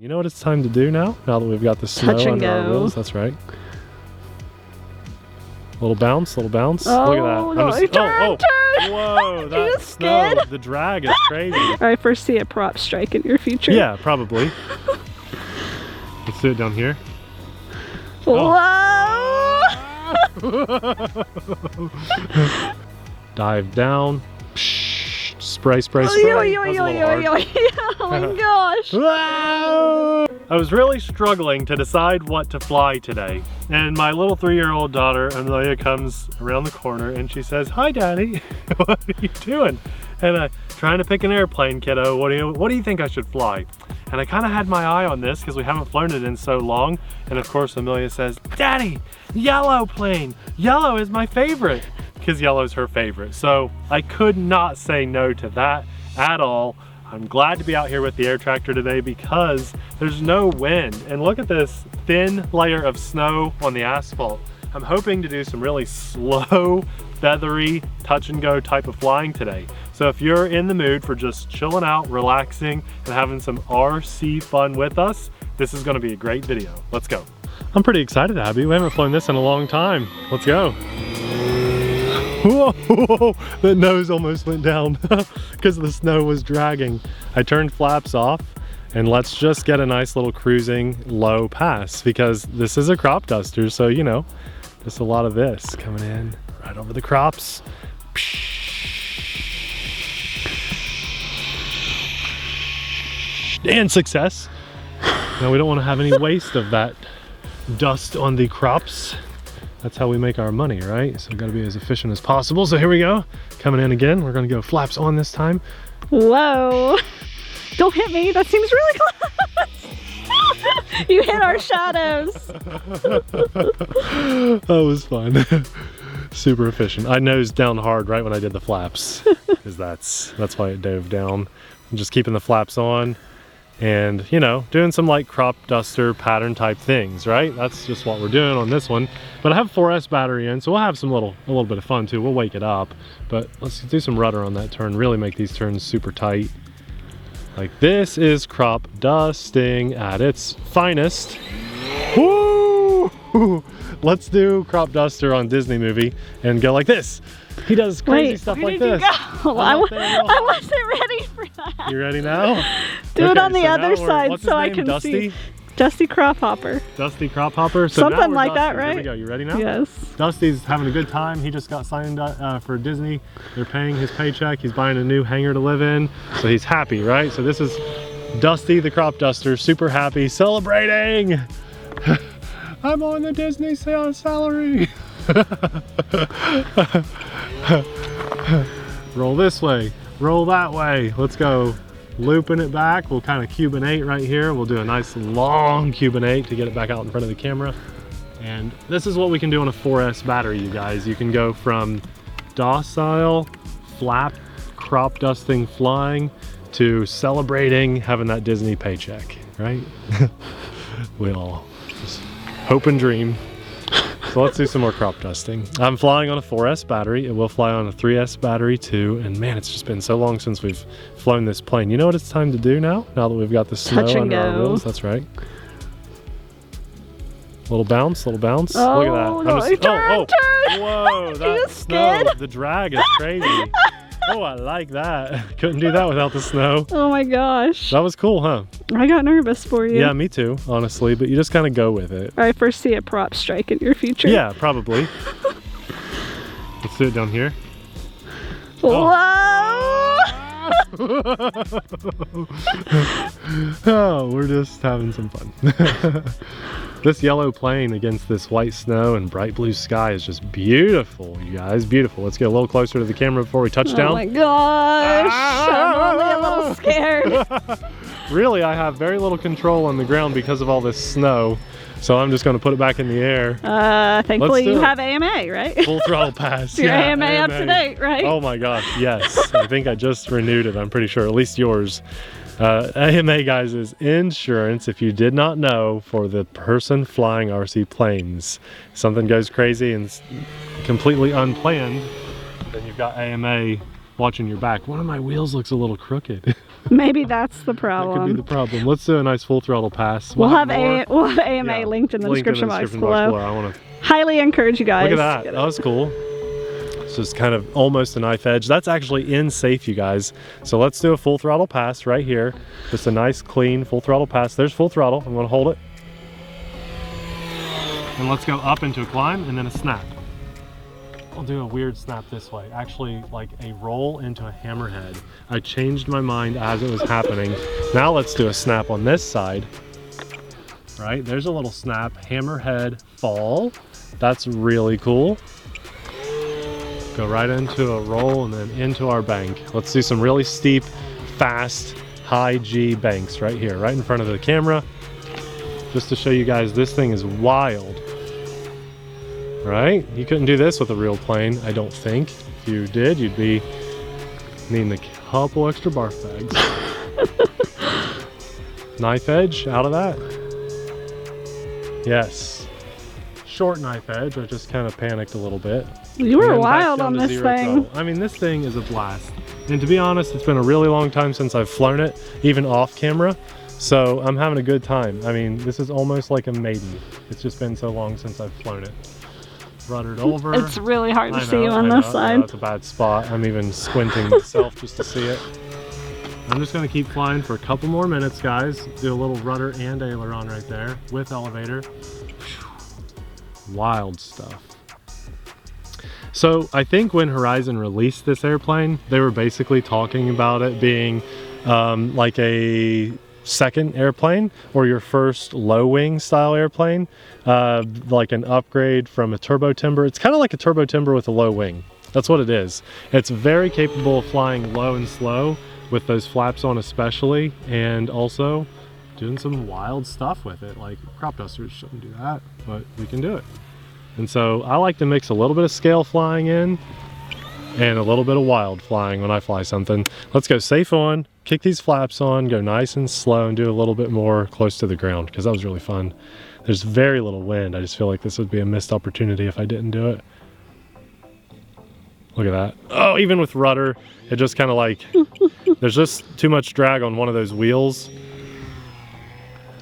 You know what it's time to do now? Now that we've got the snow under our wheels, that's right. Little bounce, little bounce. Oh, look at that. No, turn. Whoa, that snow, the drag is crazy. I foresee a prop strike in your future. Yeah, probably. Let's do it down here. Whoa! Oh. Dive down. Spray, spray, spray. Oh my gosh. I was really struggling to decide what to fly today. And my little 3-year-old daughter, Amelia, comes around the corner and she says, "Hi, Daddy." "What are you doing?" And I'm trying to pick an airplane, kiddo. What do you think I should fly? And I kind of had my eye on this because we haven't flown it in so long. And of course, Amelia says, "Daddy, yellow plane. Yellow is my favorite." Because yellow's her favorite. So I could not say no to that at all. I'm glad to be out here with the air tractor today because there's no wind. And look at this thin layer of snow on the asphalt. I'm hoping to do some really slow, feathery, touch and go type of flying today. So if you're in the mood for just chilling out, relaxing, and having some RC fun with us, this is gonna be a great video. Let's go. I'm pretty excited, Abby. We haven't flown this in a long time. Let's go. Whoa, whoa, the nose almost went down because the snow was dragging. I turned flaps off and let's just get a nice little cruising low pass because this is a crop duster. So, you know, just a lot of this coming in right over the crops. And success. Now we don't want to have any waste of that dust on the crops. That's how we make our money, right? So we gotta be as efficient as possible. So here we go, coming in again. We're gonna go flaps on this time. Whoa. Don't hit me, that seems really close. You hit our shadows. That was fun. Super efficient. I nosed down hard right when I did the flaps because that's why it dove down. I'm just keeping the flaps on and, you know, doing some like crop duster pattern type things, right? That's just what we're doing on this one. But I have 4S battery in, so we'll have a little bit of fun too. We'll wake it up, but let's do some rudder on that turn. Really make these turns super tight. Like this is crop dusting at its finest. Woo! Let's do crop duster on Disney movie and go like this. He does crazy stuff like this. I wasn't ready for that. You ready now? Do it on the other side so I can Dusty? see. Dusty Crop Hopper. Dusty Crop Hopper. So something like that, right? Here we go. You ready now? Yes. Dusty's having a good time. He just got signed up for Disney. They're paying his paycheck. He's buying a new hangar to live in. So he's happy, right? So this is Dusty the Crop Duster, super happy, celebrating. I'm on the Disney salary. Roll this way, roll that way. Let's go. Looping it back. We'll kind of Cuban 8 right here. We'll do a nice long Cuban 8 to get it back out in front of the camera. And this is what we can do on a 4S battery, you guys. You can go from docile, flap, crop dusting, flying, to celebrating having that Disney paycheck, right? We all just hope and dream. So let's do some more crop dusting. I'm flying on a 4S battery. It will fly on a 3S battery too. And man, it's just been so long since we've flown this plane. You know what it's time to do now? Now that we've got the snow under our wheels, that's right. Little bounce, little bounce. Oh, look at that. No, turn. Whoa, that snow, the drag is crazy. Oh, I like that. Couldn't do that without the snow. Oh my gosh. That was cool, huh? I got nervous for you. Yeah, me too, honestly, but you just kind of go with it. I foresee a prop strike in your future. Yeah, probably. Let's do it down here. Whoa! Oh, we're just having some fun. This yellow plane against this white snow and bright blue sky is just beautiful, you guys. Beautiful. Let's get a little closer to the camera before we touch down. Oh my gosh! I'm only a little scared. Really, I have very little control on the ground because of all this snow. So I'm just going to put it back in the air. Thankfully you have AMA, right? Full throttle pass. Your AMA up to date, right? Oh my gosh, yes. I think I just renewed it, I'm pretty sure, at least yours. AMA, guys, is insurance, if you did not know, for the person flying RC planes. If something goes crazy and completely unplanned, then you've got AMA watching your back. One of my wheels looks a little crooked. Maybe that's the That problem. could be the problem. Let's do a nice full throttle pass. We'll have AMA linked in the description box below. I want to highly encourage you guys. look at that. That was cool. It's just kind of almost a knife edge. That's actually in safe, you guys. So let's do a full throttle pass right here. Just a nice, clean full throttle pass. There's full throttle. I'm going to hold it. And let's go up into a climb and then a snap. I'll do a weird snap this way. Actually, like a roll into a hammerhead. I changed my mind as it was happening. Now let's do a snap on this side. Right, there's a little snap, hammerhead fall. That's really cool. Go right into a roll and then into our bank. Let's do some really steep, fast, high G banks right here, right in front of the camera. Just to show you guys, this thing is wild. Right? You couldn't do this with a real plane, I don't think. If you did, you'd be needing a couple extra barf bags. Knife edge out of that. Yes. Short knife edge. I just kind of panicked a little bit. You were wild on this thing. I mean, this thing is a blast. And to be honest, it's been a really long time since I've flown it, even off camera. So I'm having a good time. I mean, this is almost like a maiden. It's just been so long since I've flown it. Ruddered over. It's really hard to see on this side. That's a bad spot. I'm even squinting myself just to see it. I'm just going to keep flying for a couple more minutes, guys. Do a little rudder and aileron right there with elevator. Wild stuff. So I think when Horizon released this airplane, they were basically talking about it being like a second airplane or your first low wing style airplane, like an upgrade from a turbo timber. It's kind of like a turbo timber with a low wing. That's what it is. It's very capable of flying low and slow with those flaps on especially, and also doing some wild stuff with it. Like crop dusters shouldn't do that, but we can do it. And so I like to mix a little bit of scale flying in and a little bit of wild flying when I fly something. Let's go safe on, kick these flaps on, go nice and slow, and do a little bit more close to the ground, because that was really fun. There's very little wind. I just feel like this would be a missed opportunity if I didn't do it. Look at that. Oh, even with rudder, it just kind of like, there's just too much drag on one of those wheels.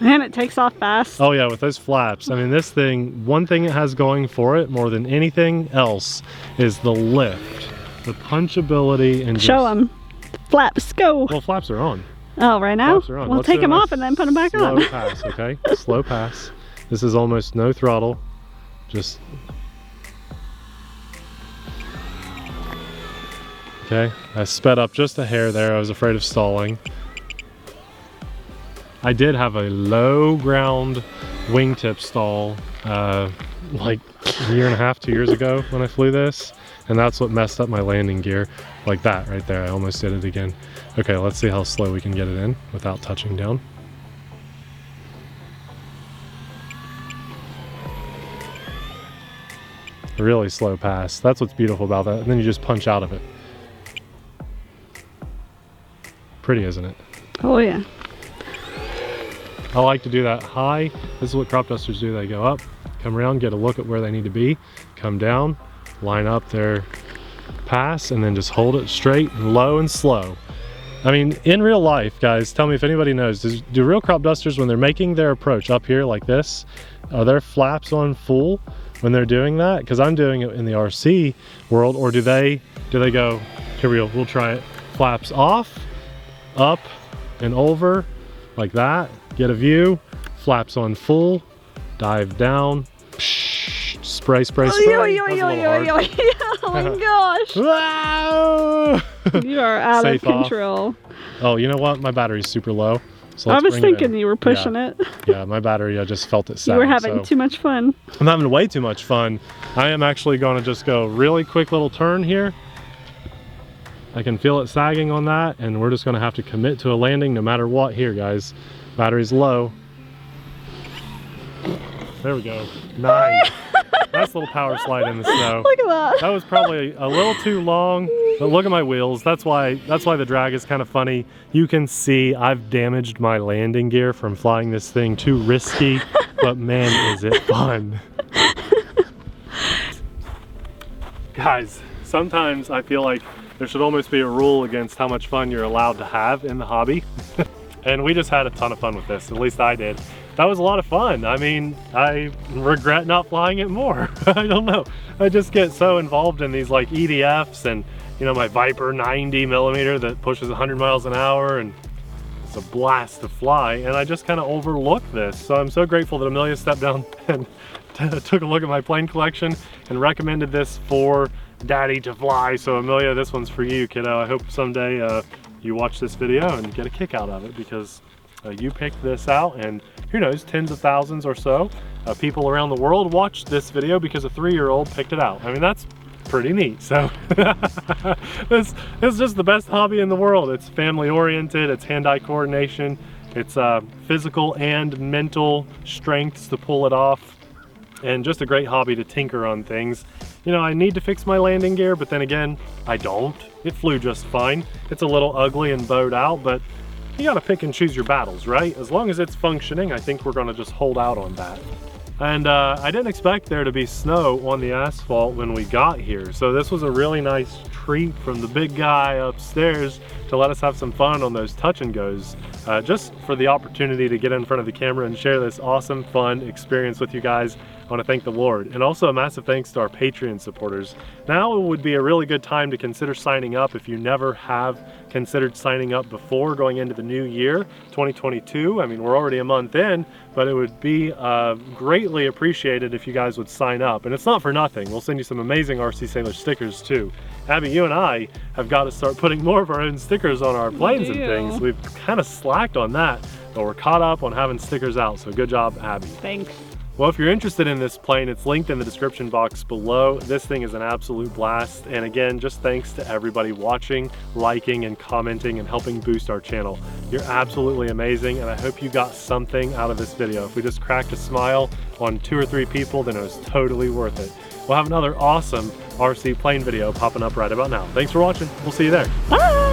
And it takes off fast. Oh yeah, with those flaps. I mean, this thing, one thing it has going for it more than anything else is the lift, the punchability, and show them. Flaps, go. Well, flaps are on. Oh, right now? Flaps are on. We'll take them off and then put them back on. Slow pass, okay? Slow pass. This is almost no throttle. Just... Okay, I sped up just a hair there. I was afraid of stalling. I did have a low ground wingtip stall like a year and a half, 2 years ago when I flew this, and that's what messed up my landing gear. Like that right there, I almost did it again. Okay, let's see how slow we can get it in without touching down. Really slow pass. That's what's beautiful about that. And then you just punch out of it. Pretty, isn't it? Oh yeah. I like to do that high. This is what crop dusters do. They go up, come around, get a look at where they need to be, come down, line up their pass, and then just hold it straight and low and slow. I mean, in real life, guys, tell me if anybody knows, do real crop dusters, when they're making their approach up here like this, are their flaps on full when they're doing that? Because I'm doing it in the RC world. Or do they go, here we go, we'll try it, flaps off, up and over like that, get a view, flaps on full, dive down, psh, spray, spray, spray. Oh my gosh. Wow! You are out Safe of control. Off. Oh, you know what? My battery's super low. So I was thinking you were pushing it. Yeah, my battery, I just felt it sag. You were having too much fun. I'm having way too much fun. I am actually going to just go really quick little turn here. I can feel it sagging on that, and we're just going to have to commit to a landing no matter what here, guys. Battery's low. There we go. Nice. Nice little power slide in the snow. Look at that. That was probably a little too long, but look at my wheels. That's why the drag is kind of funny. You can see I've damaged my landing gear from flying this thing too risky, but man, is it fun. Guys, sometimes I feel like There should almost be a rule against how much fun you're allowed to have in the hobby. And we just had a ton of fun with this, at least I did. That was a lot of fun. I mean, I regret not flying it more. I don't know. I just get so involved in these like EDFs and, you know, my Viper 90mm that pushes 100 miles an hour, and it's a blast to fly. And I just kind of overlook this. So I'm so grateful that Amelia stepped down and took a look at my plane collection and recommended this for Daddy to fly. So Amelia, this one's for you, kiddo. I hope someday you watch this video and get a kick out of it, because you picked this out, and who knows, tens of thousands or so people around the world watched this video because a 3-year-old picked it out. I mean, that's pretty neat. So this is just the best hobby in the world. It's family oriented, it's hand-eye coordination, it's physical and mental strengths to pull it off, and just a great hobby to tinker on things. You know, I need to fix my landing gear, but then again, I don't. It flew just fine. It's a little ugly and bowed out, but you gotta pick and choose your battles, right? As long as it's functioning, I think we're gonna just hold out on that. And I didn't expect there to be snow on the asphalt when we got here. So this was a really nice treat from the big guy upstairs to let us have some fun on those touch and goes. Just for the opportunity to get in front of the camera and share this awesome, fun experience with you guys. I want to thank the Lord, and also a massive thanks to our Patreon supporters. Now would be a really good time to consider signing up if you never have considered signing up before going into the new year, 2022. I mean, we're already a month in, but it would be greatly appreciated if you guys would sign up. And it's not for nothing. We'll send you some amazing RC Sailor stickers too. Abby, you and I have got to start putting more of our own stickers on our planes and things. We've kind of slacked on that, but we're caught up on having stickers out. So good job, Abby. Thanks. Well, if you're interested in this plane, it's linked in the description box below. This thing is an absolute blast. And again, just thanks to everybody watching, liking, and commenting and helping boost our channel. You're absolutely amazing, and I hope you got something out of this video. If we just cracked a smile on 2 or 3 people, then it was totally worth it. We'll have another awesome RC plane video popping up right about now. Thanks for watching. We'll see you there. Bye!